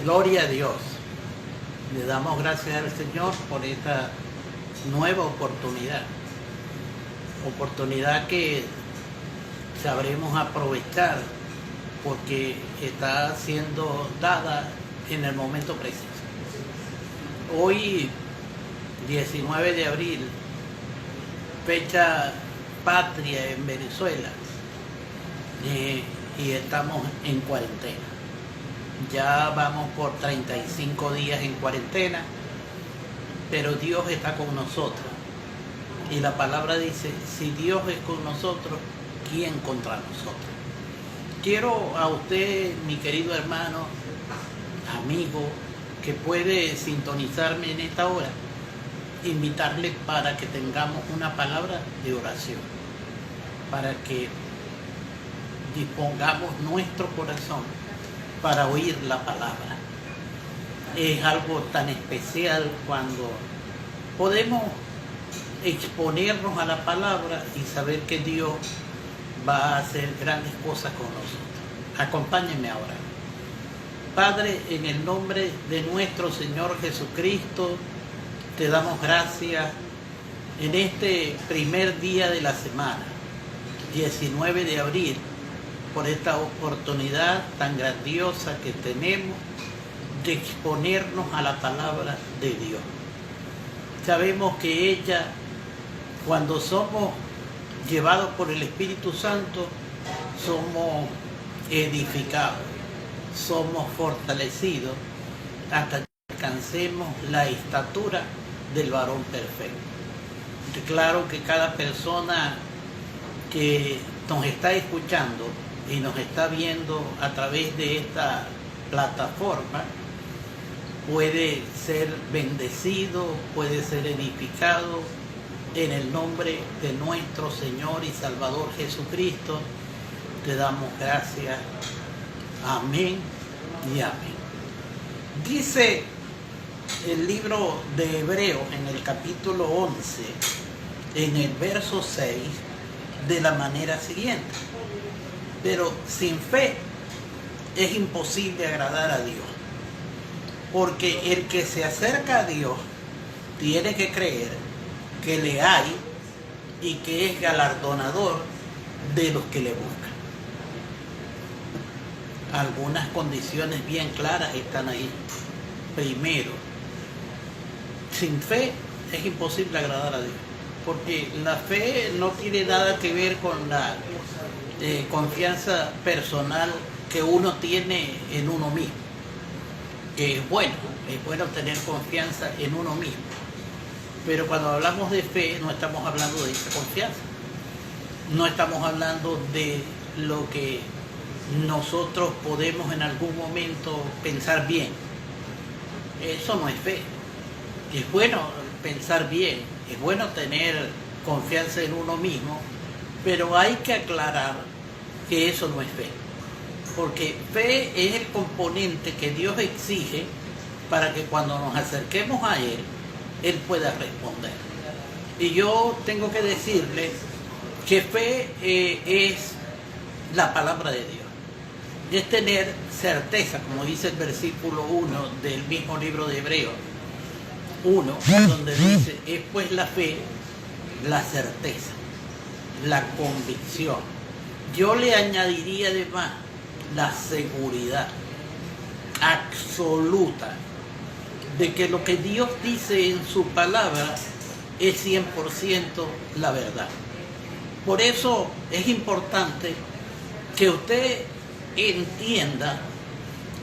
Gloria a Dios. Le damos gracias al Señor por esta nueva oportunidad que sabremos aprovechar porque está siendo dada en el momento preciso. Hoy, 19 de abril, fecha patria en Venezuela, y estamos en cuarentena. Ya vamos por 35 días en cuarentena, pero Dios está con nosotros. Y la palabra dice, si Dios es con nosotros, ¿quién contra nosotros? Quiero a usted, mi querido hermano, amigo, que puede sintonizarme en esta hora, invitarle para que tengamos una palabra de oración, para que dispongamos nuestro corazón para oír la palabra. Es algo tan especial cuando podemos exponernos a la palabra y saber que Dios va a hacer grandes cosas con nosotros. Acompáñenme ahora. Padre, en el nombre de nuestro Señor Jesucristo, te damos gracias en este primer día de la semana, 19 de abril, por esta oportunidad tan grandiosa que tenemos de exponernos a la palabra de Dios. Sabemos que ella, cuando somos llevados por el Espíritu Santo, somos edificados, somos fortalecidos hasta que alcancemos la estatura del varón perfecto. Claro que cada persona que nos está escuchando y nos está viendo a través de esta plataforma puede ser bendecido, puede ser edificado en el nombre de nuestro Señor y Salvador Jesucristo. Te damos gracias. Amén y amén. Dice el libro de Hebreos en el capítulo 11, en el verso 6, de la manera siguiente: pero sin fe es imposible agradar a Dios, porque el que se acerca a Dios tiene que creer que le hay y que es galardonador de los que le buscan. Algunas condiciones bien claras están ahí. Primero, sin fe es imposible agradar a Dios, porque la fe no tiene nada que ver con la confianza personal que uno tiene en uno mismo, que es bueno tener confianza en uno mismo, pero cuando hablamos de fe no estamos hablando de esa confianza, no estamos hablando de lo que nosotros podemos en algún momento pensar bien. Eso no es fe. Es bueno pensar bien, es bueno tener confianza en uno mismo, pero hay que aclarar que eso no es fe, porque fe es el componente que Dios exige para que cuando nos acerquemos a Él pueda responder. Y yo tengo que decirles que fe es la palabra de Dios, es tener certeza, como dice el versículo 1 del mismo libro de Hebreos 1, donde dice, es pues la fe, la certeza, la convicción. Yo le añadiría además la seguridad absoluta de que lo que Dios dice en su palabra es 100% la verdad. Por eso es importante que usted entienda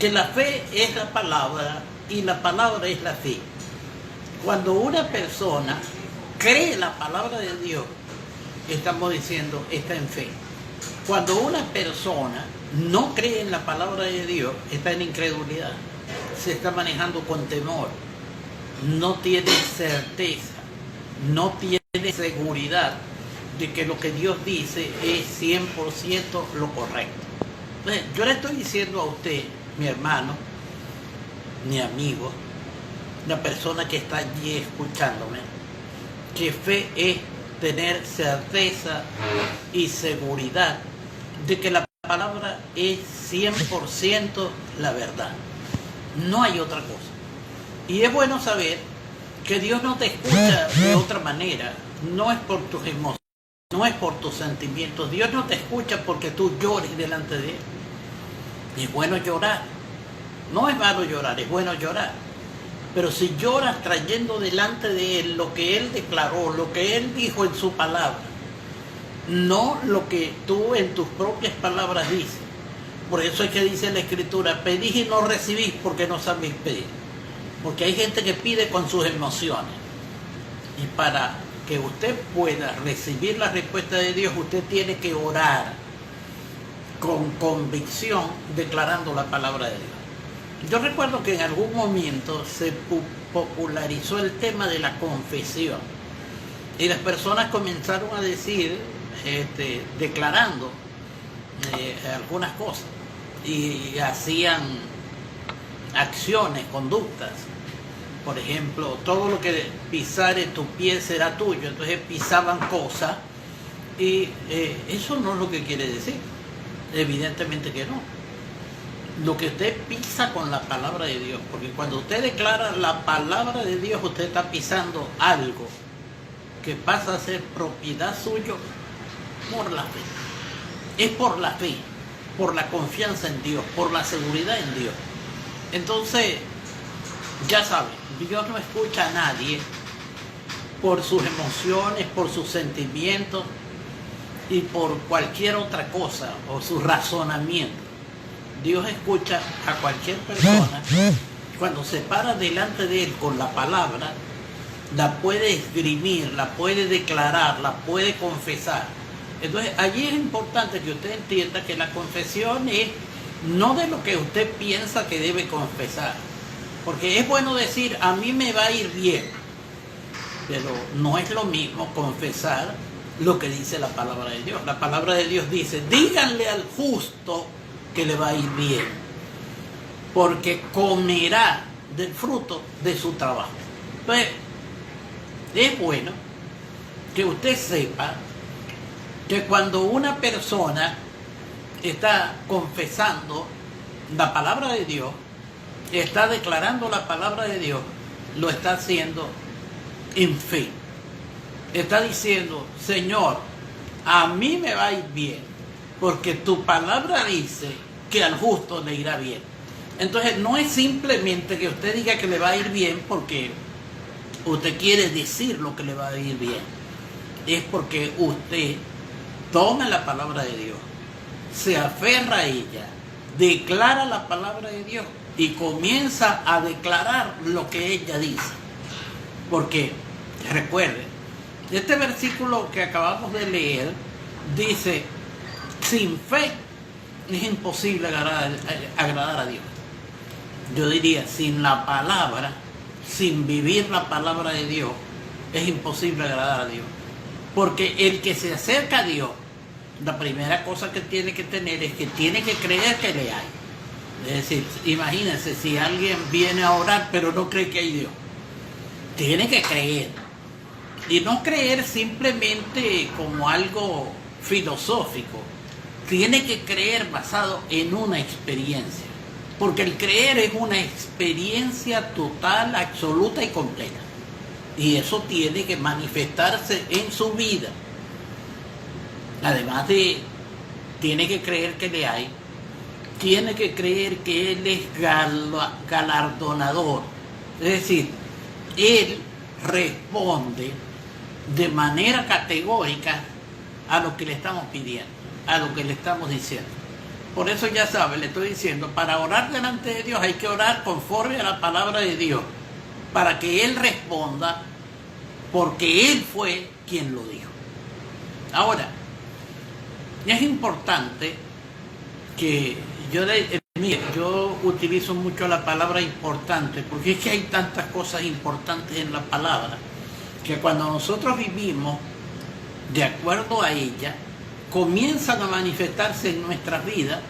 que la fe es la palabra y la palabra es la fe. Cuando una persona cree la palabra de Dios, estamos diciendo, está en fe. Cuando una persona no cree en la palabra de Dios, está en incredulidad, se está manejando con temor, no tiene certeza, no tiene seguridad de que lo que Dios dice es 100% lo correcto. Entonces, yo le estoy diciendo a usted, mi hermano, mi amigo, la persona que está allí escuchándome, que fe es tener certeza y seguridad de que la palabra es 100% la verdad. No hay otra cosa. Y es bueno saber que Dios no te escucha de otra manera. No es por tus emociones, no es por tus sentimientos. Dios no te escucha porque tú llores delante de Él. Es bueno llorar. No es malo llorar, es bueno llorar. Pero si lloras trayendo delante de Él lo que Él declaró, lo que Él dijo en su palabra, no lo que tú en tus propias palabras dices. Por eso es que dice la Escritura, pedís y no recibís porque no sabéis pedir. Porque hay gente que pide con sus emociones. Y para que usted pueda recibir la respuesta de Dios, usted tiene que orar con convicción, declarando la palabra de Dios. Yo recuerdo que en algún momento se popularizó el tema de la confesión. Y las personas comenzaron a decir, declarando algunas cosas. Y hacían acciones, conductas. Por ejemplo, todo lo que pisare tu pie será tuyo. Entonces pisaban cosas y eso no es lo que quiere decir. Evidentemente que no. Lo que usted pisa con la palabra de Dios, porque cuando usted declara la palabra de Dios, usted está pisando algo que pasa a ser propiedad suya por la fe. Es por la fe, por la confianza en Dios, por la seguridad en Dios. Entonces, ya saben, Dios no escucha a nadie por sus emociones, por sus sentimientos y por cualquier otra cosa o su razonamiento. Dios escucha a cualquier persona cuando se para delante de Él con la palabra, la puede esgrimir, la puede declarar, la puede confesar. Entonces allí es importante que usted entienda que la confesión es no de lo que usted piensa que debe confesar. Porque es bueno decir, a mí me va a ir bien, pero no es lo mismo confesar lo que dice la palabra de Dios. La palabra de Dios dice, díganle al justo que le va a ir bien, porque comerá del fruto de su trabajo. Entonces, es bueno que usted sepa que cuando una persona está confesando la palabra de Dios, está declarando la palabra de Dios, lo está haciendo en fe. Está diciendo, Señor, a mí me va a ir bien, porque tu palabra dice que al justo le irá bien. Entonces no es simplemente que usted diga que le va a ir bien porque usted quiere decir lo que le va a ir bien. Es porque usted toma la palabra de Dios, se aferra a ella, declara la palabra de Dios y comienza a declarar lo que ella dice. Porque, recuerden, este versículo que acabamos de leer dice, sin fe es imposible agradar a Dios. Yo diría, sin la palabra, sin vivir la palabra de Dios, es imposible agradar a Dios. Porque el que se acerca a Dios, la primera cosa que tiene que tener es que tiene que creer que le hay. Es decir, imagínense si alguien viene a orar pero no cree que hay Dios. Tiene que creer. Y no creer simplemente como algo filosófico. Tiene que creer basado en una experiencia. Porque el creer es una experiencia total, absoluta y completa. Y eso tiene que manifestarse en su vida. Además de, tiene que creer que le hay, tiene que creer que Él es galardonador. Es decir, Él responde de manera categórica a lo que le estamos pidiendo, a lo que le estamos diciendo. Por eso ya sabe, le estoy diciendo, para orar delante de Dios hay que orar conforme a la palabra de Dios, para que Él responda, porque Él fue quien lo dijo. Ahora, es importante que yo utilizo mucho la palabra importante, porque es que hay tantas cosas importantes en la palabra, que cuando nosotros vivimos de acuerdo a ella, comienzan a manifestarse en nuestras vidas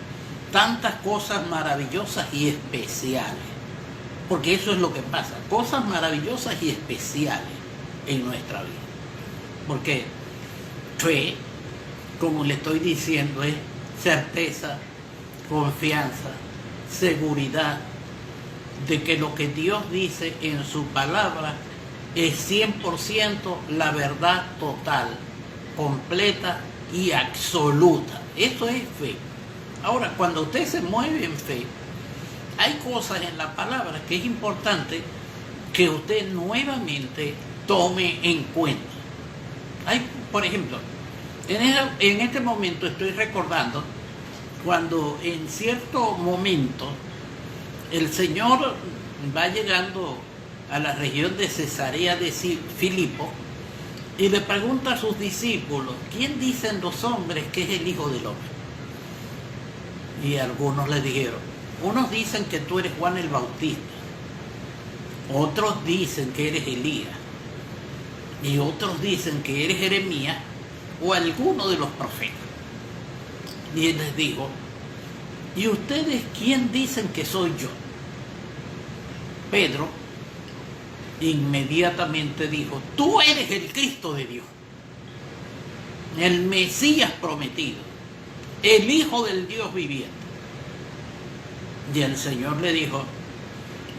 tantas cosas maravillosas y especiales. Porque eso es lo que pasa, cosas maravillosas y especiales en nuestra vida. Porque fe, como le estoy diciendo, es certeza, confianza, seguridad, de que lo que Dios dice en su palabra es 100% la verdad total, completa y absoluta. Eso es fe. Ahora, cuando usted se mueve en fe, hay cosas en la palabra que es importante que usted nuevamente tome en cuenta. Por ejemplo, en este momento estoy recordando cuando en cierto momento el Señor va llegando a la región de Cesarea de Filipo y le pregunta a sus discípulos: ¿quién dicen los hombres que es el Hijo del Hombre? Y algunos le dijeron: unos dicen que tú eres Juan el Bautista, otros dicen que eres Elías, y otros dicen que eres Jeremías o alguno de los profetas. Y él les dijo: ¿y ustedes quién dicen que soy yo? Pedro inmediatamente dijo: tú eres el Cristo de Dios, el Mesías prometido, el Hijo del Dios viviente. Y el Señor le dijo: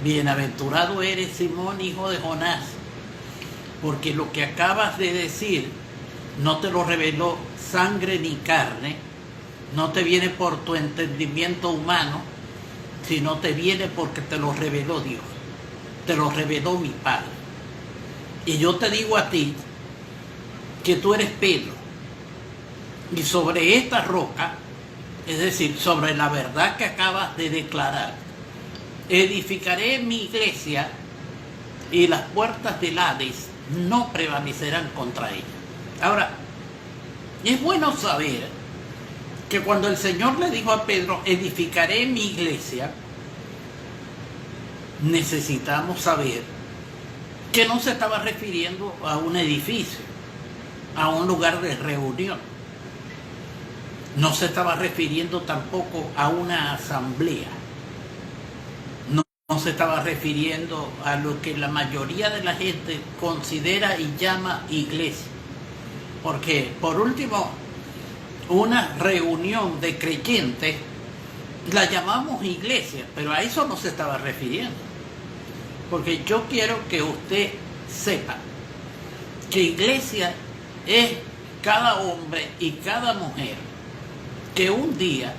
bienaventurado eres, Simón, hijo de Jonás, porque lo que acabas de decir no te lo reveló sangre ni carne, no te viene por tu entendimiento humano, sino te viene porque te lo reveló Dios, te lo reveló mi Padre. Y yo te digo a ti que tú eres Pedro, y sobre esta roca, es decir, sobre la verdad que acabas de declarar, edificaré mi iglesia, y las puertas del Hades no prevalecerán contra ella. Ahora, es bueno saber que cuando el Señor le dijo a Pedro: edificaré mi iglesia, necesitamos saber que no se estaba refiriendo a un edificio, a un lugar de reunión. No se estaba refiriendo tampoco a una asamblea. No se estaba refiriendo a lo que la mayoría de la gente considera y llama iglesia. Porque, por último, una reunión de creyentes la llamamos iglesia, pero a eso no se estaba refiriendo. Porque yo quiero que usted sepa que iglesia es cada hombre y cada mujer que un día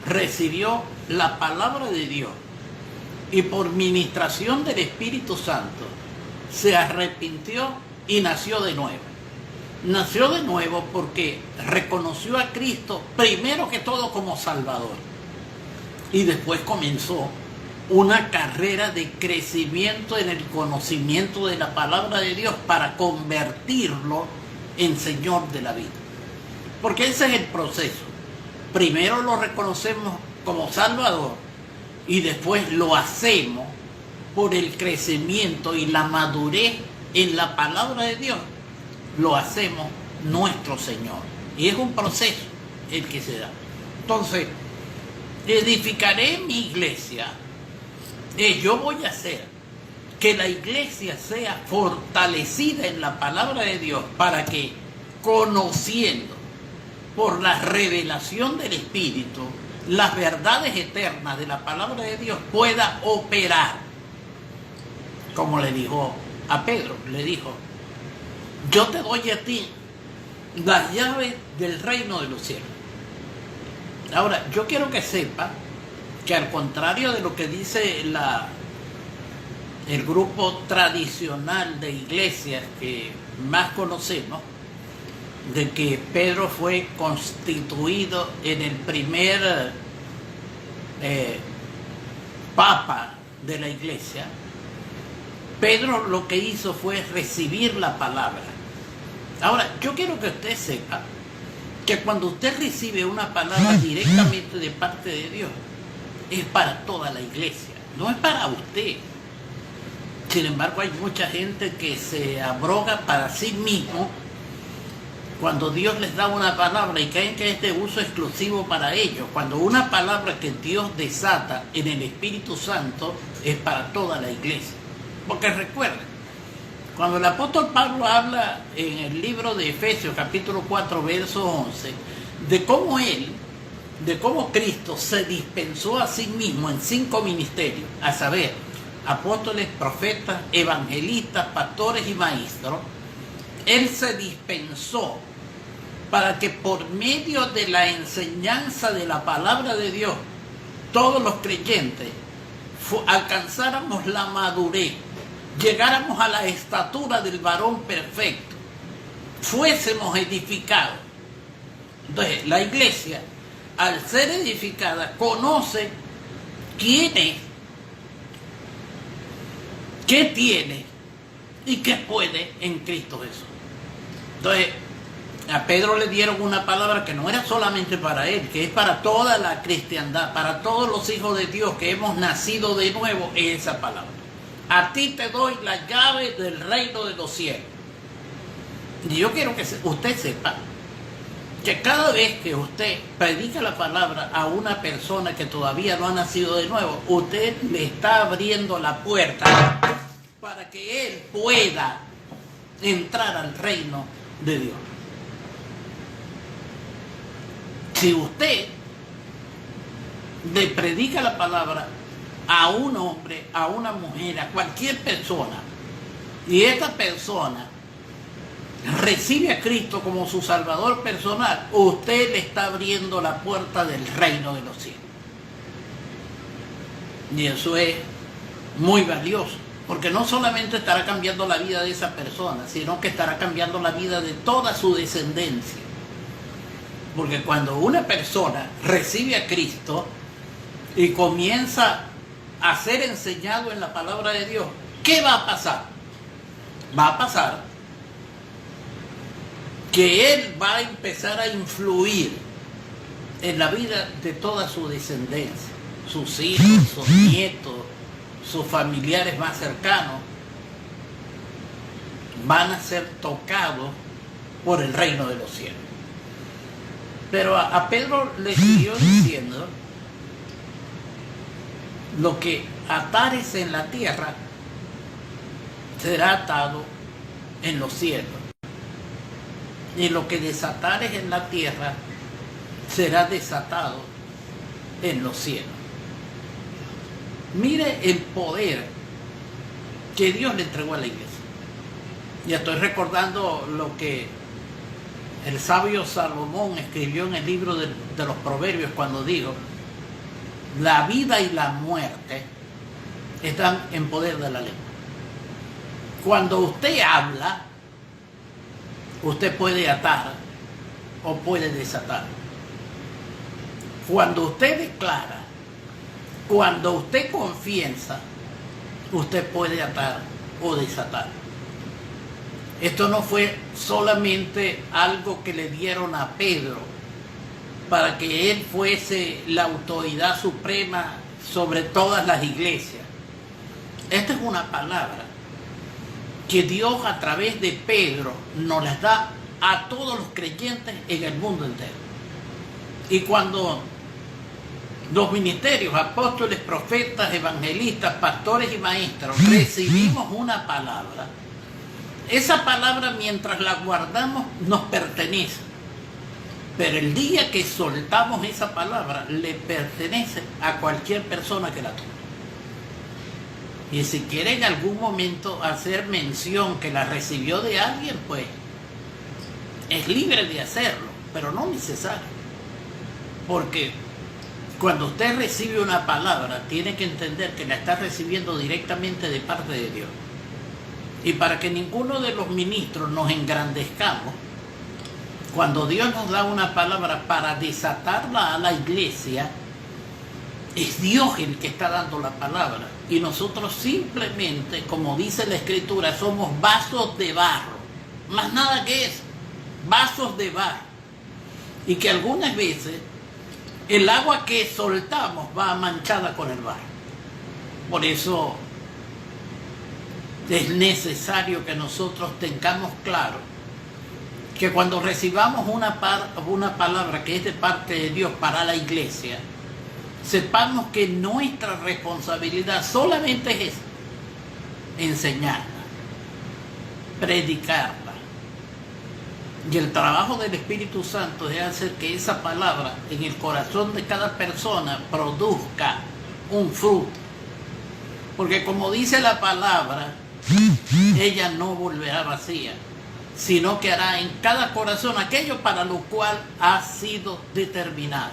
recibió la palabra de Dios y por ministración del Espíritu Santo se arrepintió y nació de nuevo. Nació de nuevo porque reconoció a Cristo primero que todo como Salvador, y después comenzó una carrera de crecimiento en el conocimiento de la palabra de Dios para convertirlo en Señor de la vida. Porque ese es el proceso. Primero lo reconocemos como Salvador y después lo hacemos por el crecimiento y la madurez en la palabra de Dios. Lo hacemos nuestro Señor. Y es un proceso el que se da. Entonces, edificaré mi iglesia. Yo voy a hacer que la iglesia sea fortalecida en la palabra de Dios para que, conociendo por la revelación del Espíritu las verdades eternas de la palabra de Dios, pueda operar. Como le dijo a Pedro, le dijo: yo te doy a ti las llaves del reino de los cielos. Ahora, yo quiero que sepa que, al contrario de lo que dice el grupo tradicional de iglesias que más conocemos, de que Pedro fue constituido en el primer papa de la iglesia, Pedro lo que hizo fue recibir la palabra. Ahora, yo quiero que usted sepa que cuando usted recibe una palabra directamente de parte de Dios, es para toda la iglesia, no es para usted. Sin embargo, hay mucha gente que se abroga para sí mismo cuando Dios les da una palabra y creen que es de uso exclusivo para ellos, cuando una palabra que Dios desata en el Espíritu Santo es para toda la iglesia. Porque recuerden, cuando el apóstol Pablo habla en el libro de Efesios capítulo 4 verso 11 de cómo Cristo se dispensó a sí mismo en 5 ministerios, a saber, apóstoles, profetas, evangelistas, pastores y maestros, Él se dispensó para que por medio de la enseñanza de la palabra de Dios, todos los creyentes alcanzáramos la madurez, llegáramos a la estatura del varón perfecto, fuésemos edificados. Entonces, la iglesia, al ser edificada, conoce quién es, qué tiene y qué puede en Cristo Jesús. Entonces, a Pedro le dieron una palabra que no era solamente para él, que es para toda la cristiandad, para todos los hijos de Dios que hemos nacido de nuevo, es esa palabra. A ti te doy la llave del reino de los cielos. Y yo quiero que usted sepa que cada vez que usted predica la palabra a una persona que todavía no ha nacido de nuevo, usted le está abriendo la puerta para que él pueda entrar al reino de Dios. Si usted le predica la palabra a un hombre, a una mujer, a cualquier persona, y esta persona recibe a Cristo como su Salvador personal, usted le está abriendo la puerta del reino de los cielos. Y eso es muy valioso, porque no solamente estará cambiando la vida de esa persona, sino que estará cambiando la vida de toda su descendencia. Porque cuando una persona recibe a Cristo y comienza a ser enseñado en la palabra de Dios, ¿qué va a pasar? Va a pasar que él va a empezar a influir en la vida de toda su descendencia, sus hijos, sus nietos, sus familiares más cercanos, van a ser tocados por el reino de los cielos. Pero a Pedro le siguió diciendo: lo que atares en la tierra será atado en los cielos, y lo que desatares en la tierra será desatado en los cielos. Mire el poder que Dios le entregó a la iglesia. Ya estoy recordando lo que el sabio Salomón escribió en el libro de los Proverbios cuando dijo: la vida y la muerte están en poder de la lengua. Cuando usted habla, usted puede atar o puede desatar. Cuando usted declara, cuando usted confiesa, usted puede atar o desatar. Esto no fue solamente algo que le dieron a Pedro para que él fuese la autoridad suprema sobre todas las iglesias. Esta es una palabra que Dios a través de Pedro nos las da a todos los creyentes en el mundo entero. Y cuando los ministerios, apóstoles, profetas, evangelistas, pastores y maestros recibimos una palabra, esa palabra mientras la guardamos nos pertenece. Pero el día que soltamos esa palabra le pertenece a cualquier persona que la tome. Y si quiere en algún momento hacer mención que la recibió de alguien, pues es libre de hacerlo, pero no necesario. Porque cuando usted recibe una palabra, tiene que entender que la está recibiendo directamente de parte de Dios. Y para que ninguno de los ministros nos engrandezcamos, cuando Dios nos da una palabra para desatarla a la iglesia, es Dios el que está dando la palabra. Y nosotros simplemente, como dice la Escritura, somos vasos de barro. Más nada que eso, vasos de barro. Y que algunas veces el agua que soltamos va manchada con el barro. Por eso es necesario que nosotros tengamos claro que cuando recibamos una palabra que es de parte de Dios para la iglesia, sepamos que nuestra responsabilidad solamente es esa: enseñarla, predicarla. Y el trabajo del Espíritu Santo es hacer que esa palabra en el corazón de cada persona produzca un fruto. Porque como dice la palabra, ella no volverá vacía, sino que hará en cada corazón aquello para lo cual ha sido determinado.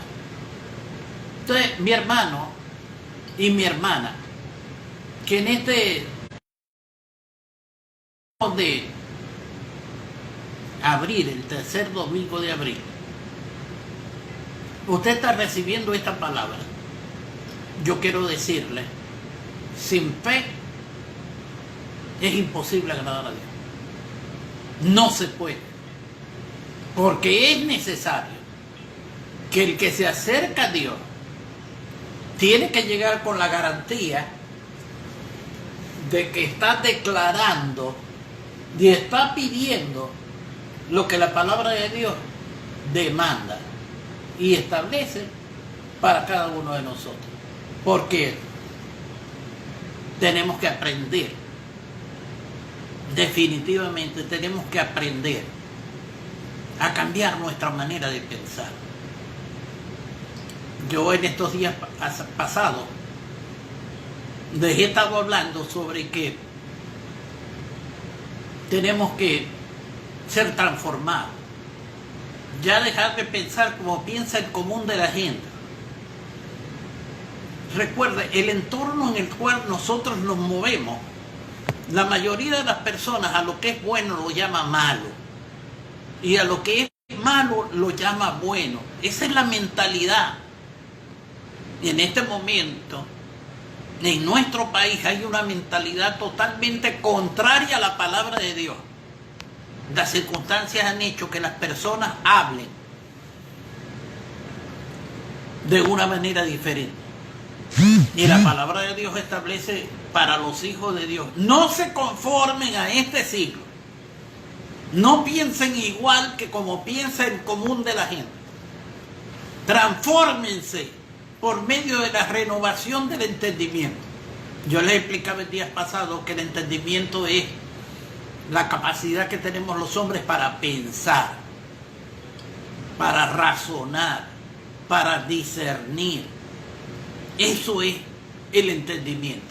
Entonces, mi hermano y mi hermana, que en este de abril, el tercer domingo de abril, usted está recibiendo esta palabra. Yo quiero decirle, sin fe es imposible agradar a Dios. No se puede. Porque es necesario que el que se acerca a Dios tiene que llegar con la garantía de que está declarando y está pidiendo lo que la palabra de Dios demanda y establece para cada uno de nosotros. Porque tenemos que aprender, definitivamente tenemos que aprender a cambiar nuestra manera de pensar. Yo en estos días pasados les he estado hablando sobre que tenemos que ser transformados, ya dejar de pensar como piensa el común de la gente. Recuerde, el entorno en el cual nosotros nos movemos, la mayoría de las personas a lo que es bueno lo llama malo y a lo que es malo lo llama bueno. Esa es la mentalidad. Y en este momento, en nuestro país hay una mentalidad totalmente contraria a la palabra de Dios. Las circunstancias han hecho que las personas hablen de una manera diferente. Y la palabra de Dios establece para los hijos de Dios: no se conformen a este siglo. No piensen igual que como piensa el común de la gente. Transfórmense por medio de la renovación del entendimiento. Yo les explicaba el día pasado que el entendimiento es la capacidad que tenemos los hombres para pensar, para razonar, para discernir. Eso es el entendimiento.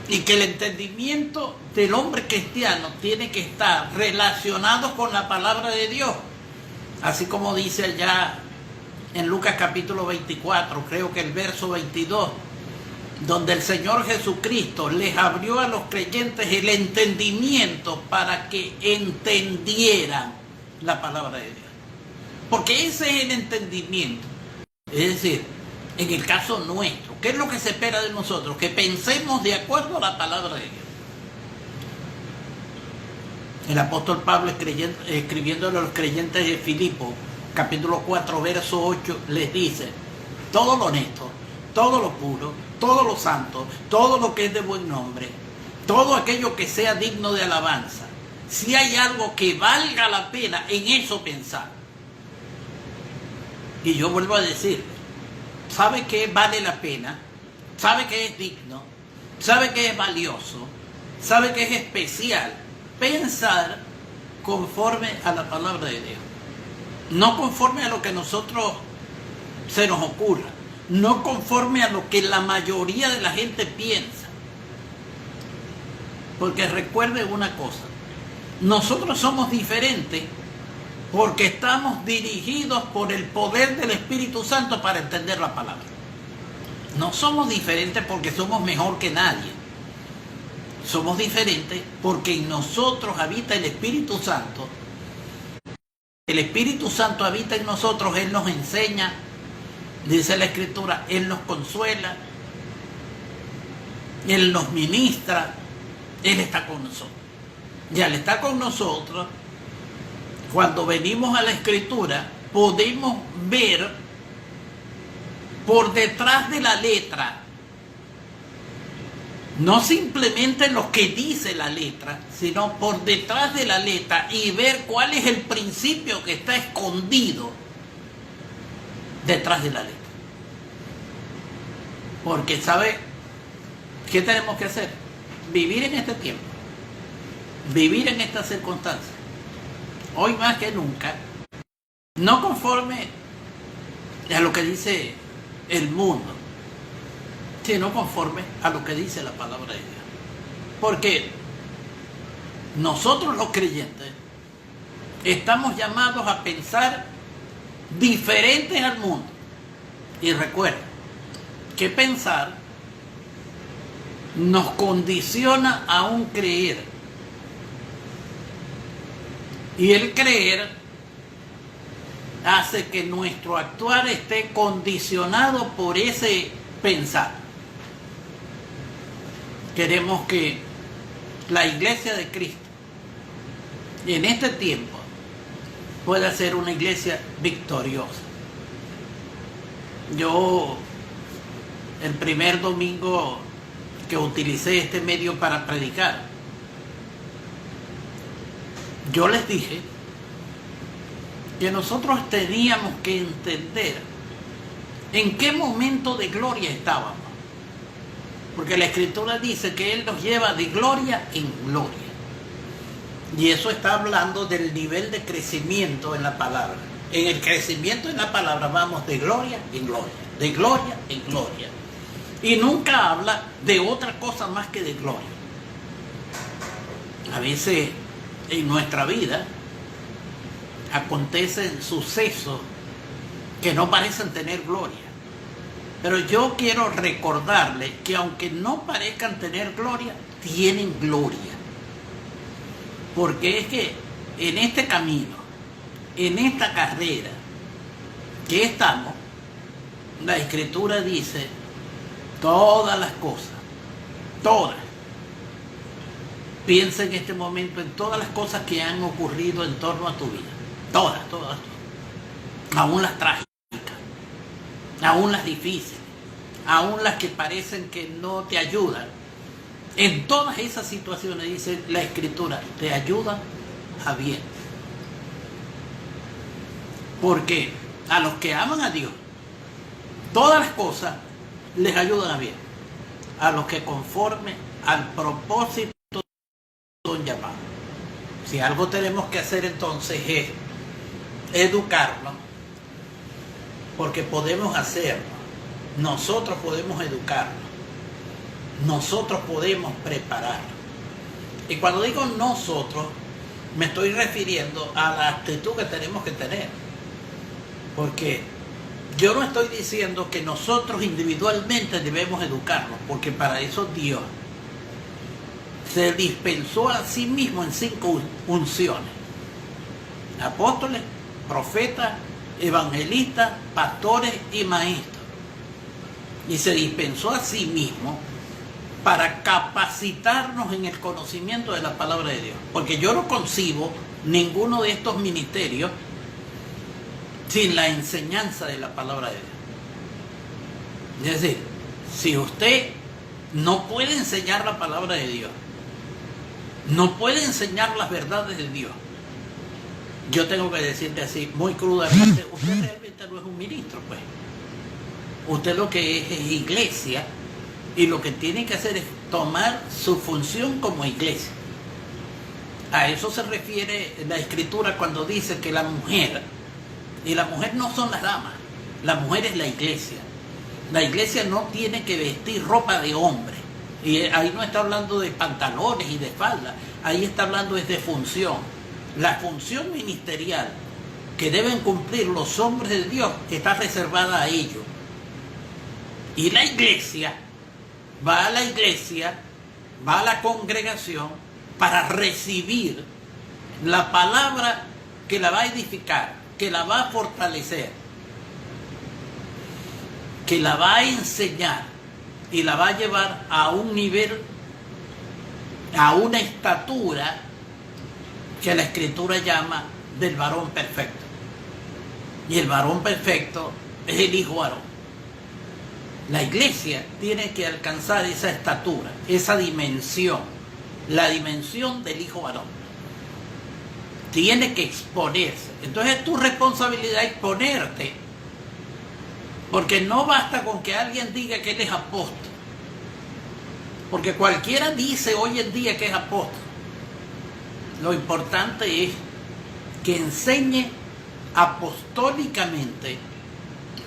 Y que el entendimiento del hombre cristiano tiene que estar relacionado con la palabra de Dios. Así como dice allá en Lucas capítulo 24, creo que el verso 22, donde el Señor Jesucristo les abrió a los creyentes el entendimiento para que entendieran la palabra de Dios. Porque ese es el entendimiento. Es decir, en el caso nuestro, ¿qué es lo que se espera de nosotros? Que pensemos de acuerdo a la palabra de Dios. El apóstol Pablo, escribiéndole a los creyentes de Filipo, capítulo 4, verso 8, les dice: todo lo honesto, todo lo puro, todo lo santo, todo lo que es de buen nombre, todo aquello que sea digno de alabanza, si hay algo que valga la pena, en eso pensar. Y yo vuelvo a decir, ¿sabe qué vale la pena? ¿Sabe qué es digno? ¿Sabe qué es valioso? ¿Sabe qué es especial? Pensar conforme a la palabra de Dios. No conforme a lo que a nosotros se nos ocurra. No conforme a lo que la mayoría de la gente piensa. Porque recuerde una cosa. Nosotros somos diferentes porque estamos dirigidos por el poder del Espíritu Santo para entender la palabra. No somos diferentes porque somos mejor que nadie. Somos diferentes porque en nosotros habita el Espíritu Santo. El Espíritu Santo habita en nosotros, Él nos enseña, dice la Escritura, Él nos consuela, Él nos ministra, Él está con nosotros. Y al estar con nosotros, cuando venimos a la Escritura, podemos ver por detrás de la letra, no simplemente lo que dice la letra, sino por detrás de la letra y ver cuál es el principio que está escondido detrás de la letra. Porque ¿sabe qué tenemos que hacer? Vivir en este tiempo, vivir en estas circunstancias, hoy más que nunca, no conforme a lo que dice el mundo, sino conforme a lo que dice la palabra de Dios. Porque nosotros los creyentes estamos llamados a pensar diferentes al mundo. Y recuerda que pensar nos condiciona a un creer. Y el creer hace que nuestro actuar esté condicionado por ese pensar. Queremos que la iglesia de Cristo en este tiempo pueda ser una iglesia victoriosa. Yo, el primer domingo que utilicé este medio para predicar, yo les dije que nosotros teníamos que entender en qué momento de gloria estábamos. Porque la Escritura dice que Él nos lleva de gloria en gloria. Y eso está hablando del nivel de crecimiento en la palabra. En el crecimiento en la palabra vamos de gloria en gloria, de gloria en gloria. Y nunca habla de otra cosa más que de gloria. A veces en nuestra vida acontecen sucesos que no parecen tener gloria. Pero yo quiero recordarles que aunque no parezcan tener gloria, tienen gloria. Porque es que en este camino, en esta carrera que estamos, la Escritura dice todas las cosas, todas. Piensa en este momento en todas las cosas que han ocurrido en torno a tu vida. Todas. Aún las trágicas, aún las difíciles, aún las que parecen que no te ayudan. En todas esas situaciones, dice la Escritura, te ayudan a bien. Porque a los que aman a Dios, todas las cosas les ayudan a bien. A los que conforme al propósito son llamados. Si algo tenemos que hacer entonces es educarnos, porque podemos hacerlo. Nosotros podemos educarnos. Nosotros podemos prepararnos. Y cuando digo nosotros, me estoy refiriendo a la actitud que tenemos que tener. Porque yo no estoy diciendo que nosotros individualmente debemos educarnos, porque para eso Dios se dispensó a sí mismo en 5 unciones: apóstoles, profetas, evangelistas, pastores y maestros. Y se dispensó a sí mismo para capacitarnos en el conocimiento de la palabra de Dios. Porque yo no concibo ninguno de estos ministerios sin la enseñanza de la palabra de Dios. Es decir, si usted no puede enseñar la palabra de Dios, no puede enseñar las verdades de Dios, yo tengo que decirte así, muy crudamente, usted realmente no es un ministro, pues. Usted lo que es iglesia, y lo que tiene que hacer es tomar su función como iglesia. A eso se refiere la Escritura cuando dice que la mujer, y la mujer no son las damas, la mujer es la iglesia. La iglesia no tiene que vestir ropa de hombre. Y ahí no está hablando de pantalones y de falda, ahí está hablando es de función. La función ministerial que deben cumplir los hombres de Dios está reservada a ellos. Y la iglesia va a la congregación para recibir la palabra que la va a edificar, que la va a fortalecer, que la va a enseñar y la va a llevar a un nivel, a una estatura que la Escritura llama del varón perfecto. Y el varón perfecto es el hijo varón. La iglesia tiene que alcanzar esa estatura, esa dimensión, la dimensión del hijo varón. Tiene que exponerse. Entonces es tu responsabilidad exponerte. Porque no basta con que alguien diga que él es apóstol. Porque cualquiera dice hoy en día que es apóstol. Lo importante es que enseñe apostólicamente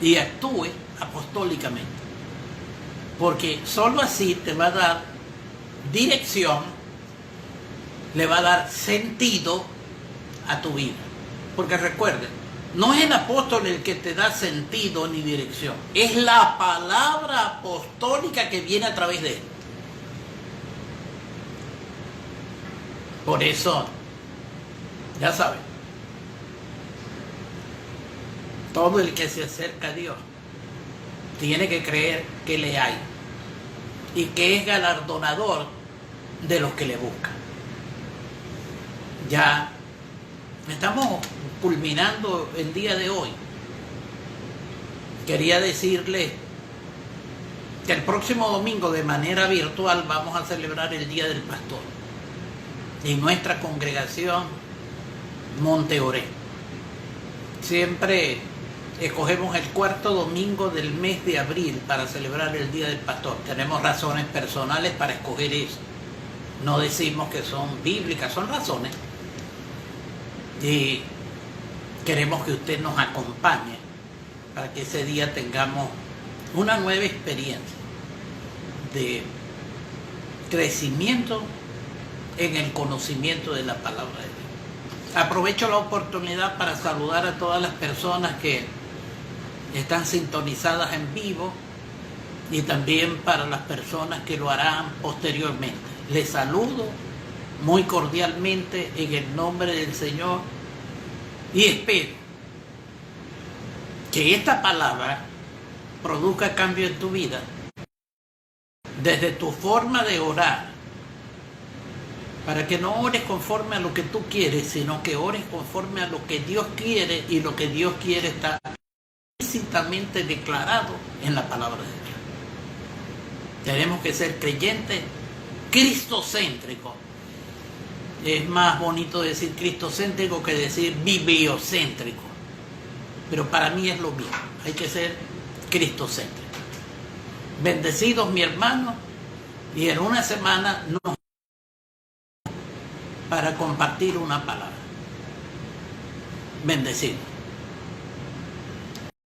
y actúe apostólicamente. porque solo así te va a dar dirección, le va a dar sentido a tu vida. Porque recuerden, no es el apóstol el que te da sentido ni dirección, es la palabra apostólica que viene a través de él. Por eso, ya saben, todo el que se acerca a Dios tiene que creer que le hay y que es galardonador de los que le buscan. Ya estamos culminando el día de hoy. Quería decirles que el próximo domingo de manera virtual vamos a celebrar el Día del Pastor en nuestra congregación Monteoré. Siempre escogemos el cuarto domingo del mes de abril para celebrar el Día del Pastor. Tenemos razones personales para escoger eso. No decimos que son bíblicas, son razones. Y queremos que usted nos acompañe para que ese día tengamos una nueva experiencia de crecimiento en el conocimiento de la palabra de Dios. Aprovecho la oportunidad para saludar a todas las personas que están sintonizadas en vivo y también para las personas que lo harán posteriormente. Les saludo muy cordialmente en el nombre del Señor y espero que esta palabra produzca cambio en tu vida desde tu forma de orar, para que no ores conforme a lo que tú quieres, sino que ores conforme a lo que Dios quiere, y lo que Dios quiere está explícitamente declarado en la palabra de Dios. Tenemos que ser creyentes cristocéntricos. Es más bonito decir cristocéntrico que decir bibliocéntrico, pero para mí es lo mismo. Hay que ser cristocéntrico. Bendecidos, mi hermano, y en una semana nos para compartir una palabra. Bendecidos.